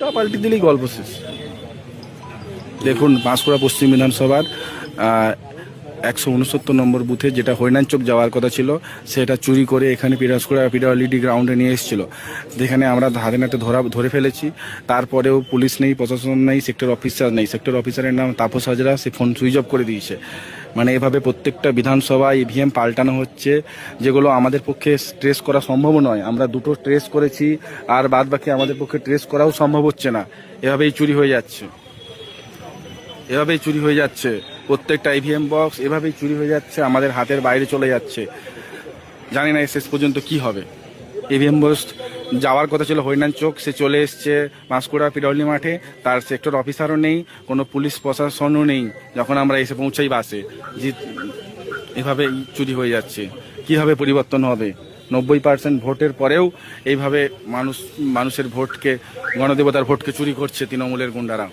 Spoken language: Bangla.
তা পাল্টে দিলেই গল্প শেষ। দেখুন, বাঁশকুড়া পশ্চিম বিধানসভার 169 নম্বর বুথে যেটা হরিনানচক যাওয়ার কথা ছিল, সেটা চুরি করে এখানে পিরাজকুড়া পিডব্লিউডি গ্রাউন্ডে নিয়ে এসেছিলো। যেখানে আমরা হাতে নাতে ধরে ফেলেছি। তারপরেও পুলিশ নেই, প্রশাসন নেই, সেক্টর অফিসার নেই। সেক্টর অফিসারের নাম তাপস হাজরা, সে ফোন সুইচ অফ করে দিয়েছে। মানে এভাবে প্রত্যেকটা বিধানসভায় ইভিএম পাল্টানো হচ্ছে, যেগুলো আমাদের পক্ষে ট্রেস করা সম্ভব নয়। আমরা দুটো ট্রেস করেছি, আর বাদ বাকি আমাদের পক্ষে ট্রেস করাও সম্ভব হচ্ছে না। এভাবেই চুরি হয়ে যাচ্ছে, এভাবেই চুরি হয়ে যাচ্ছে। প্রত্যেকটা ইভিএম বক্স এভাবেই চুরি হয়ে যাচ্ছে, আমাদের হাতের বাইরে চলে যাচ্ছে। জানি না শেষ পর্যন্ত কি হবে। ইভিএম বক্স যাওয়ার কথা ছিল হরিনানচক, সে চলে এসছে বাঁশকুড়া পিডব্লিউডি মাঠে। তার সেক্টর অফিসারও নেই, কোনো পুলিশ প্রশাসনও নেই যখন আমরা এসে পৌঁছাই বাসে। যে এভাবেই চুরি হয়ে যাচ্ছে, কিভাবে পরিবর্তন হবে? 90% ভোটের পরেও এইভাবে মানুষের ভোটকে, গণদেবতার ভোটকে চুরি করছে তৃণমূলের গুন্ডারা।